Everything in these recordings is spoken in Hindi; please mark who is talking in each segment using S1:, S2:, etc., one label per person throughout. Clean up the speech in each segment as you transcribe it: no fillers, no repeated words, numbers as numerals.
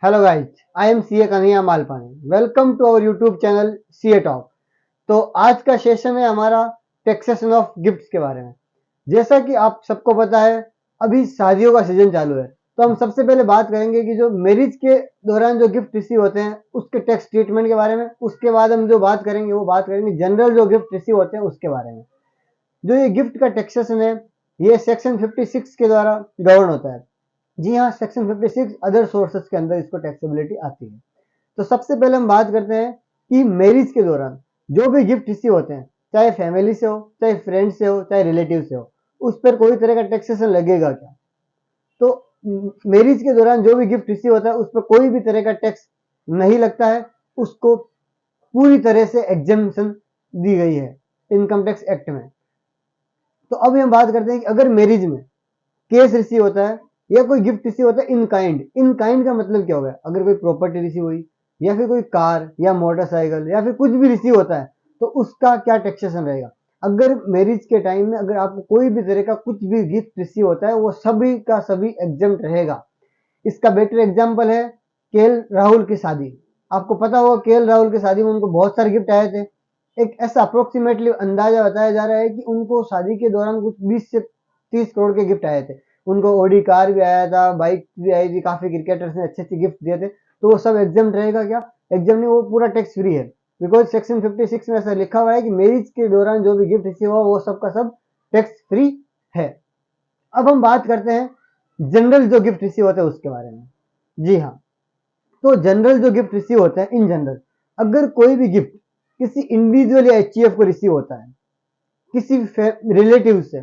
S1: Hello guys, I am CA Kanhaiya Malpani. Welcome to our YouTube channel CA talk. तो आज का सेशन है हमारा टैक्सेशन ऑफ गिफ्ट्स के बारे में। जैसा कि आप सबको पता है, अभी शादियों का सीजन चालू है, तो हम सबसे पहले बात करेंगे कि जो मैरिज के दौरान जो गिफ्ट रिसीव होते हैं उसके टैक्स ट्रीटमेंट के बारे में। उसके बाद हम जो बात करेंगे वो बात करेंगे जनरल जो गिफ्ट रिसीव होते हैं उसके बारे में। जो ये गिफ्ट का टैक्सेशन है, ये सेक्शन 56 के द्वारा गवर्न होता है। जी हाँ, सेक्शन 56 अदर सोर्सेस के अंदर इसको टैक्सेबिलिटी आती है। तो सबसे पहले हम बात करते हैं कि मैरिज के दौरान जो भी गिफ्ट रिसीव होते हैं, चाहे फैमिली से हो, चाहे फ्रेंड से हो, चाहे रिलेटिव से हो, उस पर कोई तरह का टैक्सेशन लगेगा क्या? तो मैरिज के दौरान जो भी गिफ्ट रिसीव होता है उस पर कोई भी तरह का टैक्स नहीं लगता है। उसको पूरी तरह से एग्जेम्पशन दी गई है इनकम टैक्स एक्ट में। तो अभी हम बात करते हैं कि अगर मैरिज में कैश रिसीव होता है या कोई गिफ्ट रिसीव होता है इन काइंड। इन काइंड का मतलब क्या होगा? अगर कोई प्रॉपर्टी रिसीव हुई या फिर कोई कार या मोटरसाइकिल या फिर कुछ भी रिसीव होता है तो उसका क्या टैक्सेशन रहेगा? अगर मैरिज के टाइम में अगर आपको कोई भी तरह का कुछ भी गिफ्ट रिसीव होता है वो सभी का सभी एग्जम्प्ट रहेगा। इसका बेटर एग्जाम्पल है केएल राहुल की शादी। आपको पता होगा केएल राहुल की शादी में उनको बहुत सारे गिफ्ट आए थे। एक ऐसा अप्रोक्सीमेटली अंदाजा बताया जा रहा है कि उनको शादी के दौरान कुछ 20 से 30 करोड़ के गिफ्ट आए थे। उनको ओडी कार भी आया था, बाइक भी आई थी, काफी क्रिकेटर्स ने अच्छे अच्छे गिफ्ट दिए थे। तो वो सब एग्जाम रहेगा क्या? एग्जाम नहीं, वो पूरा टैक्स फ्री है। बिकॉज सेक्शन 56 में ऐसा लिखा हुआ है कि मैरिज के दौरान जो भी गिफ्ट रिसीव हुआ वो सब का सब टैक्स फ्री है। अब हम बात करते हैं जनरल जो गिफ्ट रिसीव होते हैं उसके बारे में। जी हाँ, तो जनरल जो गिफ्ट रिसीव होते हैं इन जनरल, अगर कोई भी गिफ्ट किसी इंडिविजुअल या एचईएफ को रिसीव होता है किसी रिलेटिव से,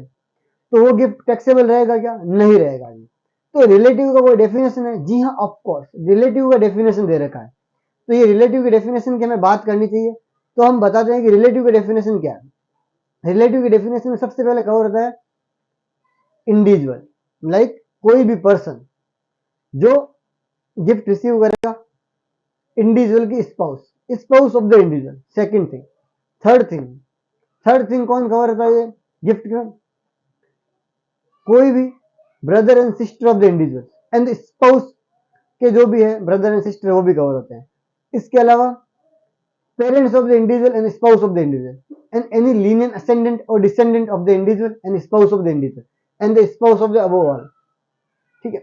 S1: तो वो गिफ्ट टैक्सेबल रहेगा क्या? नहीं रहेगा जी। तो रिलेटिव का कोई डेफिनेशन है? जी हाँ, ऑफ कोर्स रिलेटिव का डेफिनेशन दे रखा है। तो ये रिलेटिव की डेफिनेशन की हमें बात करनी चाहिए। तो हम बताते हैं कि रिलेटिव की डेफिनेशन क्या है। रिलेटिव की डेफिनेशन में सबसे पहले कवर होता है इंडिविजुअल, लाइक कोई भी पर्सन जो गिफ्ट रिसीव करेगा इंडिविजुअल की spouse, spouse of the individual. Second thing, third thing कौन कवर होता है गिफ्ट में? कोई भी brother and sister of the individual and spouse के जो भी है ब्रदर एंड सिस्टर वो भी कवर होते हैं। इसके अलावा parents of the individual and spouse of the individual and any lenient ascendant और descendant of the individual and spouse of the individual and the spouse of the above all. ठीक है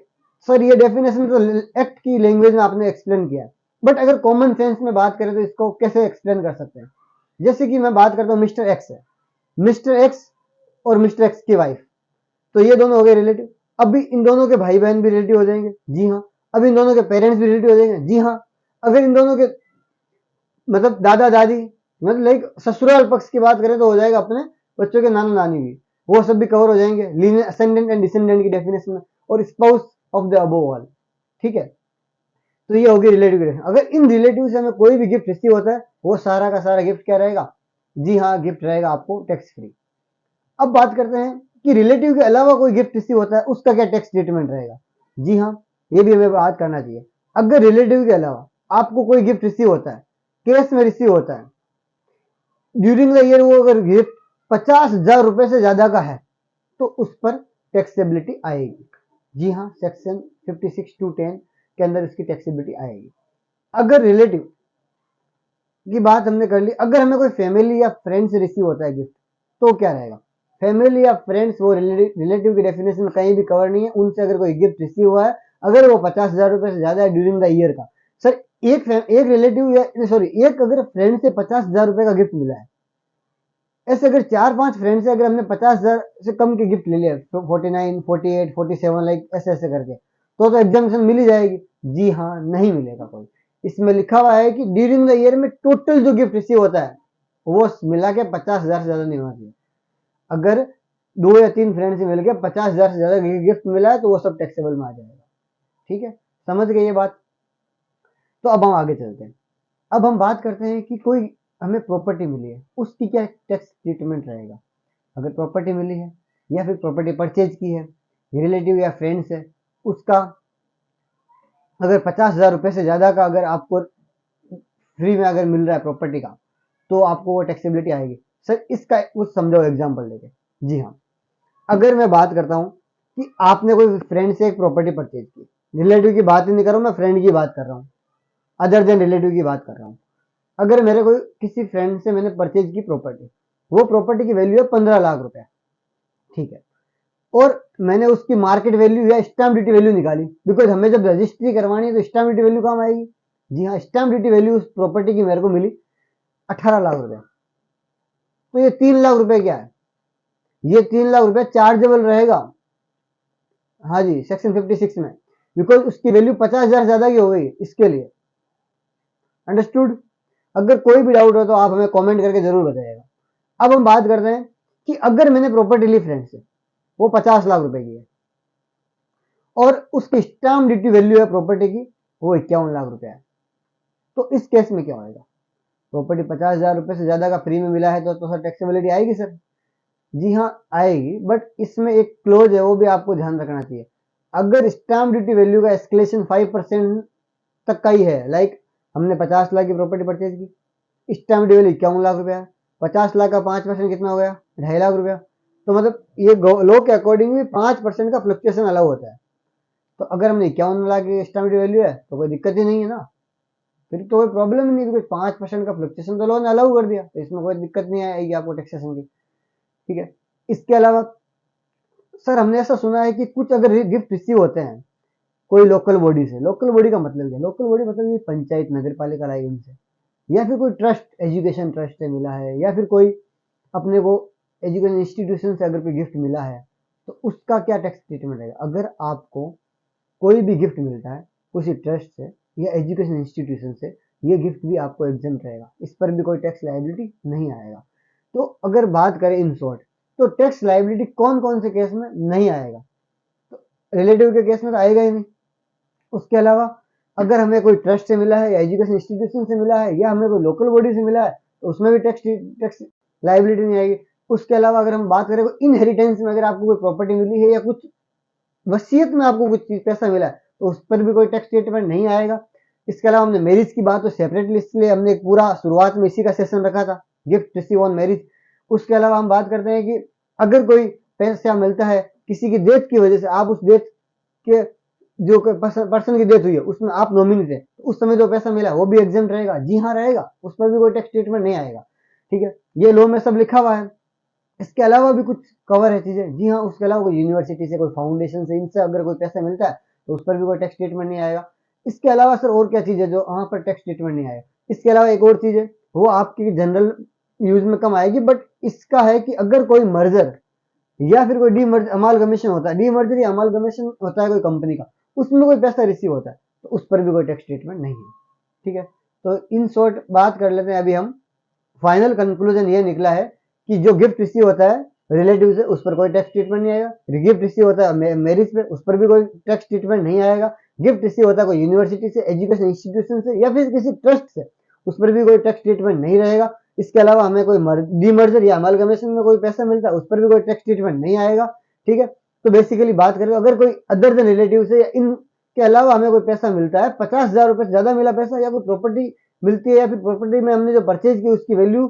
S1: सर, ये डेफिनेशन तो एक्ट की लैंग्वेज में आपने एक्सप्लेन किया है, बट अगर कॉमन सेंस में बात करें तो इसको कैसे एक्सप्लेन कर सकते हैं? जैसे कि मैं बात करता हूँ मिस्टर एक्स है, मिस्टर एक्स और मिस्टर एक्स की वाइफ, तो ये दोनों हो गए रिलेटिव। अभी इन दोनों के भाई बहन भी रिलेटिव हो जाएंगे। जी हाँ। अब इन दोनों के पेरेंट्स भी रिलेटिव हो जाएंगे। जी हाँ। अगर इन दोनों के मतलब दादा दादी, मतलब लाइक ससुराल पक्ष की बात करें तो हो जाएगा अपने बच्चों के नाना नानी भी, वो सब भी कवर हो जाएंगे लीनियर असेंडेंट एंड डिसेंडेंट की डेफिनेशन में, और spouse of the above all. ठीक है, तो ये होगी रिलेटिव रिलेशन। अगर इन रिलेटिव से हमें कोई भी गिफ्ट रिसीव होता है वो सारा का सारा गिफ्ट क्या रहेगा? जी हाँ, गिफ्ट रहेगा आपको टैक्स फ्री। अब बात करते हैं कि रिलेटिव के अलावा कोई गिफ्ट रिसीव होता है उसका क्या टैक्स ट्रीटमेंट रहेगा। जी हाँ, ये भी हमें बात करना चाहिए। अगर रिलेटिव के अलावा आपको कोई गिफ्ट रिसीव होता है, कैश में रिसीव होता है ड्यूरिंग द ईयर, वो अगर गिफ्ट 50,000 रुपए से ज्यादा का है तो उस पर टैक्सेबिलिटी आएगी। जी हाँ, सेक्शन 56(2)(10) के अंदर इसकी टैक्सेबिलिटी आएगी। अगर रिलेटिव की बात हमने कर ली, अगर हमें कोई फैमिली या फ्रेंड से रिसीव होता है गिफ्ट तो क्या रहेगा? फैमिली या फ्रेंड्स वो रिलेटिव की डेफिनेशन में कहीं भी कवर नहीं है। उनसे अगर कोई गिफ्ट रिसीव हुआ है, अगर वो 50,000 रुपए से ज्यादा है ड्यूरिंग द ईयर का, सर एक रिलेटिव या सॉरी एक अगर फ्रेंड से 50,000 रुपए का गिफ्ट मिला है, ऐसे अगर 4-5 फ्रेंड से अगर हमने 50,000 से कम के गिफ्ट ले लिया, 49, 48, 47 लाइक ऐसे ऐसे करके, तो एग्जामेशन मिल ही जाएगी। जी हाँ, नहीं मिलेगा कोई। इसमें लिखा हुआ है कि ड्यूरिंग द ईयर में टोटल जो गिफ्ट रिसीव होता है वो मिला के 50,000 से ज्यादा नहीं होना चाहिए। अगर 2 या 3 फ्रेंड से मिल के 50,000 से ज्यादा गिफ्ट मिला है तो वो सब टैक्सेबल में आ जाएगा। ठीक है, समझ गए ये बात? तो अब हम आगे चलते हैं। अब हम बात करते हैं कि कोई हमें प्रॉपर्टी मिली है उसकी क्या टैक्स ट्रीटमेंट रहेगा। अगर प्रॉपर्टी मिली है या फिर प्रॉपर्टी परचेज की है, रिलेटिव या फ्रेंड से, उसका अगर 50,000 रुपए से ज्यादा का अगर आपको फ्री में अगर मिल रहा है प्रॉपर्टी का, तो आपको वो टैक्सेबिलिटी आएगी। सर इसका कुछ समझाओ एग्जाम्पल देके। जी हाँ, अगर मैं बात करता हूँ कि आपने कोई फ्रेंड से एक प्रॉपर्टी परचेज की, रिलेटिव की बात ही नहीं कर रहा हूँ, मैं फ्रेंड की बात कर रहा हूँ, अदर देन रिलेटिव की बात कर रहा हूँ। अगर मेरे कोई किसी फ्रेंड से मैंने परचेज की प्रॉपर्टी, वो प्रॉपर्टी की वैल्यू है 15 लाख रुपए, ठीक है, और मैंने उसकी मार्केट वैल्यू या स्टैम्प ड्यूटी वैल्यू निकाली, बिकॉज हमें जब रजिस्ट्री करवानी है तो स्टैम्प ड्यूटी वैल्यू काम आएगी। जी हाँ, स्टैम्प ड्यूटी वैल्यू उस प्रॉपर्टी की मेरे को मिली 18 लाख रुपए। तो ये 3 लाख रुपए क्या है, ये 3 लाख रुपए चार्जेबल रहेगा, हाँ जी, सेक्शन 56 में, बिकॉज उसकी वैल्यू 50,000 ज्यादा की हो गई इसके लिए। अंडरस्टूड। अगर कोई भी डाउट हो तो आप हमें कमेंट करके जरूर बताइएगा। अब हम बात करते हैं कि अगर मैंने प्रॉपर्टी ली फ्रेंड से, वो 50 लाख रुपए की है, और उसकी स्टाम्प ड्यूटी वैल्यू है प्रॉपर्टी की वो 51 लाख रुपए है, तो इस केस में क्या होगा? प्रॉपर्टी 50,000 रुपए से ज्यादा का फ्री में मिला है तो सर टैक्सेबिलिटी आएगी सर? जी हाँ आएगी, बट इसमें एक क्लोज है, वो भी आपको ध्यान रखना चाहिए। अगर स्टाम्प ड्यूटी वैल्यू का एस्केलेशन 5% तक का ही है, लाइक हमने 50 लाख की प्रॉपर्टी परचेज की, स्टाम्प ड्यूटी वैल्यू 51 लाख रुपया है, 50 लाख का 5% कितना हो गया? 2.5 लाख रुपया। तो मतलब ये लॉ के अकॉर्डिंग भी 5% का फ्लक्चुएशन अलाउ होता है। तो अगर हमने 51 लाख की स्टाम्प ड्यूटी वैल्यू है तो कोई दिक्कत ही नहीं है ना, फिर तो कोई प्रॉब्लम ही नहीं, बिकॉज 5% का फ्लक्चुएशन तो लॉ ने अलाउ कर दिया, तो इसमें कोई दिक्कत नहीं आएगी आपको टैक्सेशन की, ठीक है। इसके अलावा सर हमने ऐसा सुना है कि कुछ अगर गिफ्ट रिसीव होते हैं कोई लोकल बॉडी से, लोकल बॉडी का मतलब क्या? लोकल बॉडी मतलब ये पंचायत नगर पालिका लाइन से, या फिर कोई ट्रस्ट, एजुकेशन ट्रस्ट से मिला है, या फिर कोई अपने को एजुकेशन इंस्टीट्यूशन से अगर कोई गिफ्ट मिला है, तो उसका क्या टैक्स ट्रीटमेंट रहेगा? अगर आपको कोई भी गिफ्ट मिलता है किसी ट्रस्ट से या एजुकेशन इंस्टीट्यूशन से, ये गिफ्ट भी आपको एग्जम्प्ट रहेगा, इस पर भी कोई टैक्स लायबिलिटी नहीं आएगा। तो अगर बात करें इन शॉर्ट, तो टैक्स लायबिलिटी कौन कौन से केस में नहीं आएगा? तो रिलेटिव के केस में तो आएगा ही नहीं। उसके अलावा अगर हमें कोई ट्रस्ट से मिला है या एजुकेशन इंस्टीट्यूशन से मिला है या हमें कोई लोकल बॉडी से मिला है, तो उसमें भी टैक्स लायबिलिटी नहीं आएगी। उसके अलावा अगर हम बात करें इनहेरिटेंस में, अगर आपको कोई प्रॉपर्टी मिली है या कुछ वसीयत में आपको कुछ चीज पैसा मिला है, तो उस पर भी कोई टैक्स ट्रीटमेंट नहीं आएगा। इसके अलावा हमने मैरिज की बात तो सेपरेटली, इसलिए हमने एक पूरा शुरुआत में इसी का सेशन रखा था, गिफ्ट रिसीव ऑन मैरिज। उसके अलावा हम बात करते हैं कि अगर कोई पैसा मिलता है किसी की डेथ की वजह से, आप उस डेथ के जो पर्सन की डेथ हुई है उसमें आप नॉमिनी थे, तो उस समय जो पैसा मिला वो भी एग्जेम्प्ट रहेगा। जी हाँ रहेगा, उस पर भी कोई टैक्स ट्रीटमेंट नहीं आएगा, ठीक है। ये लॉ में सब लिखा हुआ है। इसके अलावा भी कुछ कवर है चीजें, जी हाँ, उसके अलावा कोई यूनिवर्सिटी से, कोई फाउंडेशन से, इनसे अगर कोई पैसा मिलता है तो उस पर भी कोई टैक्स ट्रीटमेंट नहीं आएगा। इसके अलावा सर और क्या चीज है जो वहां पर टैक्स ट्रीटमेंट नहीं आएगा? इसके अलावा एक और चीज है, वो आपकी जनरल यूज में कम आएगी, बट इसका है कि अगर कोई मर्जर या फिर कोई डीमर्ज अमालगमेशन होता है, डीमर्जर या अमालगमेशन होता है कोई कंपनी का, उसमें कोई पैसा रिसीव होता है, तो उस पर भी कोई टैक्स ट्रीटमेंट नहीं है, ठीक है। तो इन शॉर्ट बात कर लेते हैं अभी हम। फाइनल कंक्लूजन ये निकला है कि जो गिफ्ट रिसीव होता है रिलेटिव से, उस पर कोई टैक्स ट्रीटमेंट नहीं आएगा। गिफ्ट रिसीव होता है मैरिज पे, उस पर भी कोई टैक्स ट्रीटमेंट नहीं आएगा। गिफ्ट रिसीव होता है कोई यूनिवर्सिटी से, एजुकेशन इंस्टीट्यूशन से या फिर किसी ट्रस्ट से, उस पर भी कोई टैक्स ट्रीटमेंट नहीं रहेगा। इसके अलावा हमें कोई डीमर्जर या अमालगमेशन में कोई पैसा मिलता है, उस पर भी कोई टैक्स ट्रीटमेंट नहीं आएगा, ठीक है। तो बेसिकली बात करें, अगर कोई अदर देन रिलेटिव से या इनके अलावा हमें कोई पैसा मिलता है, 50,000 रुपए से ज्यादा मिला पैसा, या कोई प्रॉपर्टी मिलती है, या फिर प्रॉपर्टी में हमने जो परचेज की उसकी वैल्यू,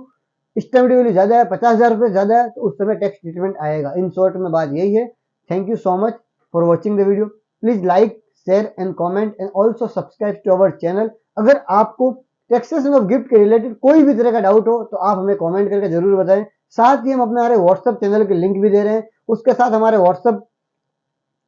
S1: स्टैम्प ड्यूटी ज्यादा है, 50,000 रुपए ज्यादा है, तो उस समय टैक्स ट्रीटमेंट आएगा। इन शॉर्ट में बात यही है। Thank you so much for watching the video. Please like, share and comment and also subscribe to our channel. अगर आपको टैक्सेशन ऑफ गिफ्ट के रिलेटेड कोई भी तरह का डाउट हो तो आप हमें कमेंट करके जरूर बताएं। साथ ही हम अपने हमारे व्हाट्सएप चैनल के लिंक भी दे रहे हैं, उसके साथ हमारे व्हाट्सएप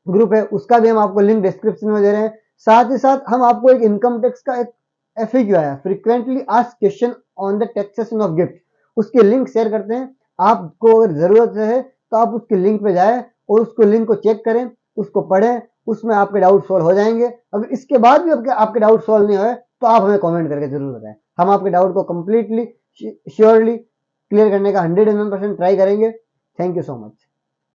S1: ग्रुप है, उसका भी हम आपको लिंक डिस्क्रिप्शन में दे रहे हैं। साथ ही साथ हम आपको एक इनकम टैक्स का एक FAQ आया, frequently asked question on the taxation of gift, उसके लिंक शेयर करते हैं। आपको अगर जरूरत है तो आप उसके लिंक पे जाएं और उसको लिंक को चेक करें, उसको पढ़ें, उसमें आपके डाउट सॉल्व हो जाएंगे। अगर इसके बाद भी आपके डाउट सॉल्व नहीं हुए तो आप हमें कमेंट करके जरूर बताएं, हम आपके डाउट को कंप्लीटली श्योरली क्लियर करने का 101% ट्राई करेंगे। Thank you so much.